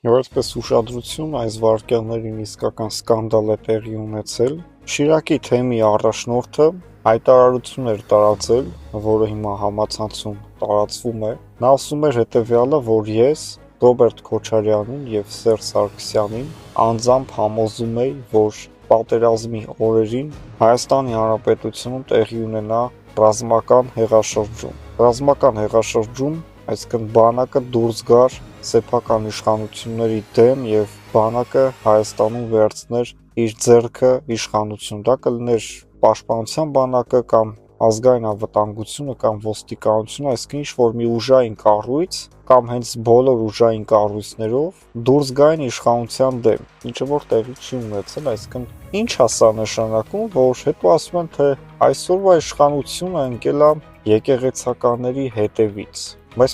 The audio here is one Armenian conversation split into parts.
Եվ այսպես ուշադրություն, այս վարկյաններին իսկական սկանդալ է տեղի ունեցել։ Շիրակի թեմի առաջնորդը հայտարարություն էր տարածել, որը հիմա համացանցում տարածվում է։ Նա ասում էր հետևյալը, որ ես Ռոբերտ Քոչարյանին եւ Սերժ Սարգսյանին անձամբ համոզում էի, որ պատերազմի օրերին Հայաստանի Հանրապետությունում տեղի ունենա ռազմական հեղաշրջում։ Ռազմական հեղաշրջում, այսինքն բանակը դուրս գար սեփական իշխանությունների դեմ եւ բանակը Հայաստանում վերցներ իր ձեռքը իշխանություն։ Դա կլիներ պաշտպանության բանակը կամ ազգային անվտանգությունը կամ ոստիկանությունը, այսինքն ինչ-որ մի ուժային կառույց կամ հենց բոլոր ուժային կառույցներով դուրս գային իշխանության դեմ, ինչը որ տեղի չի ունեցել, այսինքն ինչ է սա նշանակում, որ հետո ասում են, թե այսօրվա իշխանությունը ընկել է եկեղեցականների հետևից։ Բայց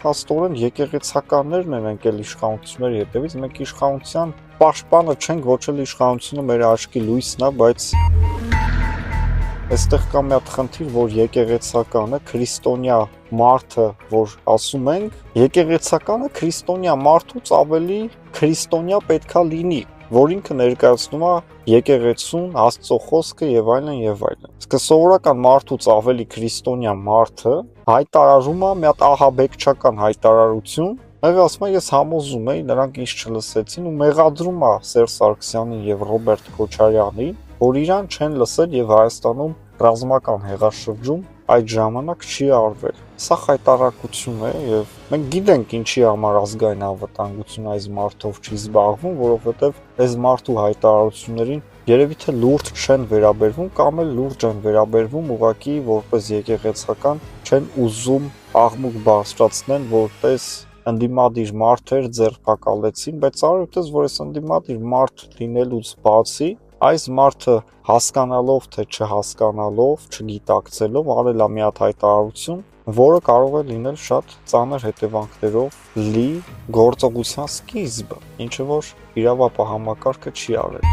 փաստորեն եկեղեցականներն են ընկել իշխանությունների հետևից, մենք իշխանության պաշտպանը չենք, ոչ էլ իշխանությունը մեր աչքի լույսն է, բայց այստեղ կա մի հատ խնդիր, որ եկեղեցականը քրիստոնյա մարդը, որ ասում ենք, եկեղեցականը քրիստոնյա մարդուց ավելի քրիստոնյա պետքա լինի, որ ինքը ներկայացնում է եկեղեցուն, Աստծո խոսքը եւ այլն եւ այլն։ Իսկ սովորական մարդուց ավելի քրիստոնյա մարդը հայտարարում է մի հատ ահաբեկչական հայտարարություն, եւ ասում է ես համոզում եի, նրանք ինչ չլսեցին ու մեղադրում է Սերժ Սարգսյանին եւ Ռոբերտ Քոչարյանին, որ իրան չեն լսել եւ Հայաստանում ռազմական հեղաշրջում այդ ժամանակ չի արվել։ Սա խայտարակություն է եւ մենք գիտենք ինչի համար ազգային անվտանգությունը այս մարդով չի զբաղվում, որովհետեւ այս մարդու հայտարարություններին երևի թե լուրջ չեն վերաբերվում կամ էլ լուրջ են վերաբերվում ուղղակի որպես եկեղեցական չեն ուզում աղմուկ բարձրացնեն, որպես ընդդիմադիր մարդեր ձերբակալեցին, բայց արույթս, որ այս ընդդիմադիր մարդ լինելուց բացի, այս մարդը հասկանալով թե չհասկանալով, չգիտակցելով արել է մի հատ հայտարարություն, որը կարող է լինել շատ ծանր հետևանքներով լի գործողության սկիզբը, ինչը որ իրավապահ չի արել։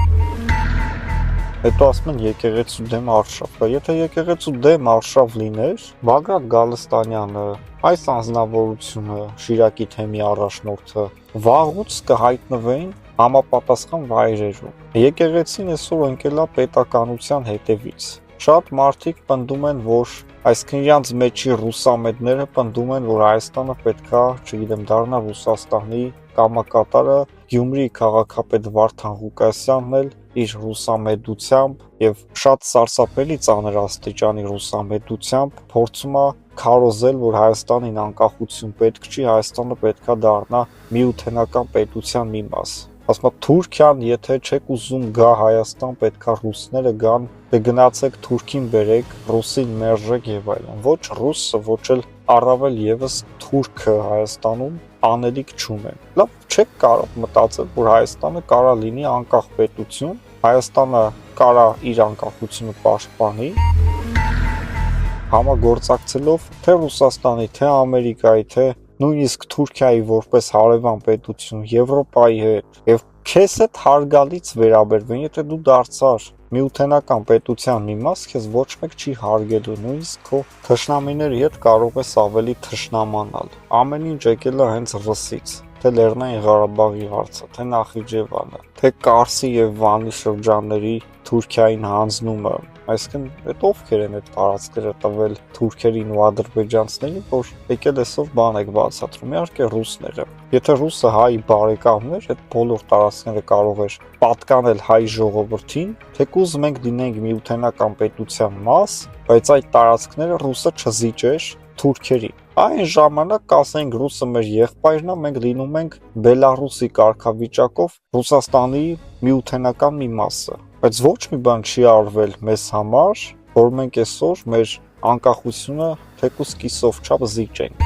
Հետո ասում են եկեղեցու դեմ արշավ։ Եթե եկեղեցու դեմ արշավ լիներ, Բագրատ Գալստանյանը, այս անձնավորությունը, Շիրակի թեմի առաջնորդը վաղուց կհայտնվեին համապատասխան վայրերում։ Եկեղեցին այսօր ընկել է պետականության հետևից։ Շատ մարդիկ պնդում են, որ այսինքն իրանց մեջի ռուսամետները պնդում են, որ Հայաստանը պետքա, չգիտեմ, դառնա Ռուսաստանի կամակատարը, Գյումրի քաղաքապետ Վարդան Ղուկասյանն էլ իր ռուսամետությամբ եւ շատ սարսափելի ծանր աստիճանի ռուսամետությամբ փորձում է քարոզել, որ Հայաստանին անկախություն պետք չի, Հայաստանը պետքա դառնա միութենական պետության մի մաս։ Ասում է Թուրքիան, եթե չեք ուզում գա Հայաստան, պետքա ռուսները գան, դե գնացեք Թուրքին բերեք, ռուսին մերժեք եւ այլն։ Ոչ ռուսը, ոչ էլ առավել եւս թուրքը Հայաստանում անելիք չունեն։ Լավ, չեք կարող մտածել, որ Հայաստանը կարա լինի անկախ պետություն, Հայաստանը կարա իր անկախությունը պաշտպանի, համագործակցելով թե Ռուսաստանի, թե Ամերիկայի, թե նույնիսկ Թուրքիայի որպես հարևան պետություն, Եվրոպայի հետ եւ քեզ հետ հարգալից վերաբերվեն, եթե դու դարձար միութենական պետության մի մաս, քեզ ոչ մեկ չի հարգելու, նույնիսկ քո թշնամիների հետ կարող ես ավելի թշնամանալ։ Ամեն ինչ եկել է հենց ռսից, թե Լեռնային Ղարաբաղի հարցը, թե Նախիջևանը, թե Կարսի եւ Վանի շրջանների Թուրքիային հանձնումը, այսինքն այդ ովքեր են այդ տարածքները տվել թուրքերին ու ադրբեջանցիներին, որ եկել այսօր բան եք բացատրում, իհարկե ռուսները։ Եթե ռուսը հայ բարեկամն էր, այդ բոլոր տարածքները կարող էր պատկանել հայ ժողովրդին, թեկուզ մենք լինենք միութենական պետության մաս, բայց այդ տարածքները ռուսը չզիջեր թուրքերին։ Այն ժամանակ կասենք ռուսը մեր եղբայրն է, մենք լինում ենք Բելարուսի կարգավիճակով Ռուսաստանի միութենական մի մասը։ Բայց ոչ մի բան չի արվել մեզ համար, որ մենք այսօր մեր անկախությունը թեկուզ կիսով չափ զիջենք։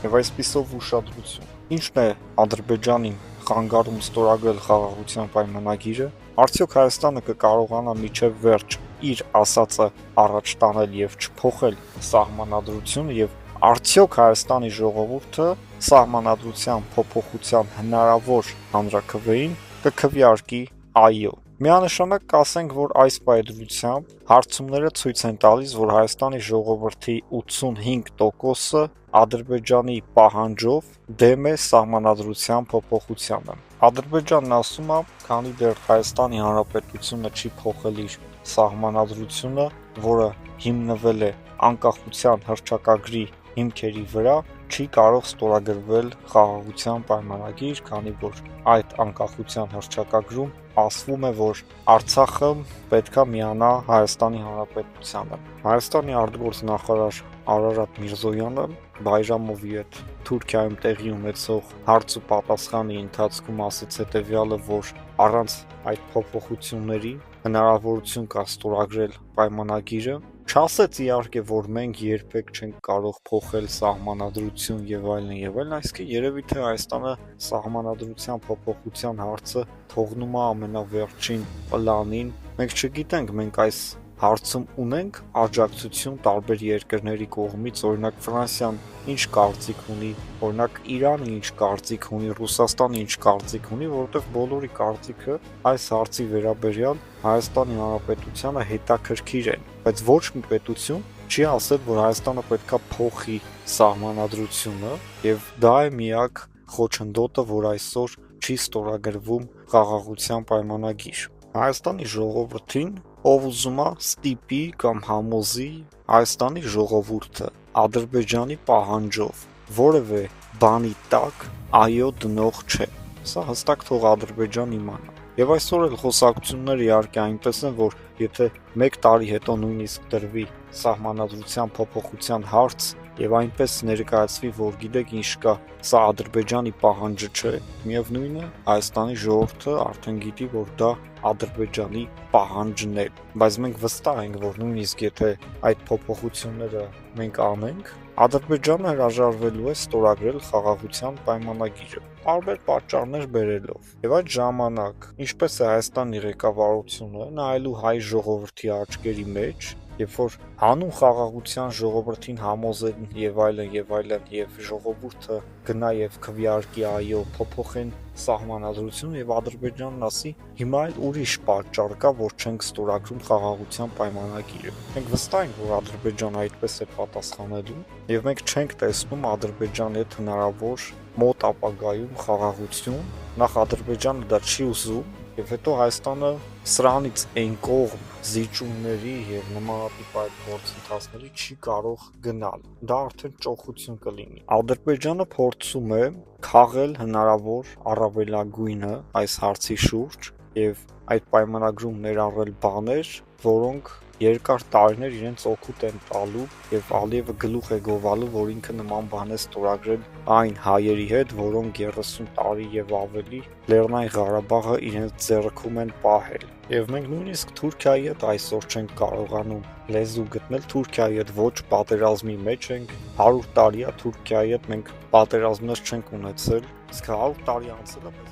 Եվ այսպիսով ուշադրություն։ Ինչն է Ադրբեջանին խանգարում ստորագրել խաղաղության պայմանագիրը, արդյոք Հայաստանը կկարողանա մինչև վերջ իր ասածը առաջ տանել եւ չփոխել սահմանադրությունը եւ արդյոք Հայաստանի ժողովուրդը սահմանադրության փոփոխության հնարավոր հանրաքվեին կքվեարկի այո։ Միանշանակ կասենք, որ այս պայծրությամբ հարցումները ցույց են տալիս, որ Հայաստանի ժողովրդի 85%-ը Ադրբեջանի պահանջով դեմ է սահմանադրության փոփոխությանը։ Ադրբեջանն ասում է, քանի դեռ Հայաստանի Հանրապետությունը չի փոխել իր սահմանադրությունը, որը հիմնվել է անկախության հռչակագրի հիմքերի վրա, չի կարող ստորագրվել խաղաղության պայմանագիր, քանի որ այդ անկախության հռչակագրում ասվում է, որ Արցախը պետքա միանա Հայաստանի Հանրապետությանը։ Հայաստանի արտգործնախարար Արարատ Միրզոյանը Բայրամովի հետ Թուրքիայում տեղի ունեցող հարց ու պատասխանի ընթացքում ասաց հետևյալը, որ առանց այդ փոփոխությունների հնարավորություն կա ստորագրել պայմանագիրը, չասեց իհարկե, որ մենք երբեք չենք կարող փոխել սահմանադրություն եւ այլն, այսինքն երևի թե Հայաստանը սահմանադրության փոփոխության հարցը թողնում է ամենավերջին պլանին։ Մենք չգիտենք, մենք այս հարցում ունենք աջակցություն տարբեր երկրների կողմից, օրինակ Ֆրանսիան ինչ կարծիք ունի, օրինակ Իրանը ինչ կարծիք ունի, Ռուսաստանը ինչ կարծիք ունի, որովհետև բոլորի կարծիքը այս հարցի վերաբերյալ Հայաստանի Հանրապետությանը հետաքրքիր են, բայց ոչ մի պետություն չի ասել, որ Հայաստանը պետքա փոխի սահմանադրությունը, եւ դա է միակ խոչընդոտը, որ այսօր չի ստորագրվում խաղաղության պայմանագիր։ Հայաստանի ժողովրդին, ով ուզում է ստիպի կամ համոզի Հայաստանի ժողովուրդը Ադրբեջանի պահանջով որևէ բանի տակ այո դնող չէ։ Սա հստակ թող Ադրբեջան իմանա։ Եվ այսօր էլ խոսակցությունները իհարկե այնպես են, որ եթե 1 տարի հետո նույնիսկ դրվի սահմանադրության փոփոխության հարց եւ այնպես ներկայացվի, որ գիտեք ինչ կա, սա Ադրբեջանի պահանջը չէ, միևնույն է Հայաստանի ժողովուրդը արդեն գիտի, որ դա Ադրբեջանի պահանջն է, բայց մենք վստահ ենք, որ նույնիսկ եթե այդ փոփոխությունները մենք անենք, Ադրբեջանը հրաժարվելու է ստորագրել խաղաղության պայմանագիրը, տարբեր պատճառներ բերելով։ Եվ այդ ժամանակ, ինչպես է Հայաստանի ղեկավարությունը նայելու հայ ժողովրդի աչքերի մեջ, երբ որ հանուն խաղաղության ժողովրդին համոզեն եւ այլն եւ ժողովուրդը գնա եւ քվեարկի այո փոփոխեն սահմանադրություն եւ Ադրբեջանն ասի հիմա էլ ուրիշ պատճառ կա, որ չենք ստորագրում խաղաղության պայմանագիրը։ Մենք վստահ ենք, որ Ադրբեջանը այդպես է պատասխանելու եւ մենք չենք տեսնում Ադրբեջանի հետ հնարավոր մոտ ապագայում խաղաղություն, նախ Ադրբեջանը դա չի ուզում եւ հետո Հայաստանը սրանից այն կողմ զիջումների եւ նմանատիպ այդ գործընթացների չի կարող գնալ։ Դա արդեն ճոխություն կլինի։ Ադրբեջանը փորձում է քաղել հնարավոր առավելագույնը այս հարցի շուրջ եւ այդ պայմանագրում ներառել բաներ, որոնք երկար տարիներ իրենց օգուտ են տալու եւ Ալիևը գլուխ է գովալու, որ ինքը նման բան է ստորագրել այն հայերի հետ, որոնք 30 տարի եւ ավելի Լեռնային Ղարաբաղը իրենց ձեռքում են պահել։ Եվ մենք նույնիսկ Թուրքիայի հետ այսօր չենք կարողանում լեզու գտնել, Թուրքիայի հետ ոչ պատերազմի մեջ ենք, 100 տարի է Թուրքիայի հետ մենք պատերազմներ չենք ունեցել, իսկ 100 տարի անցել է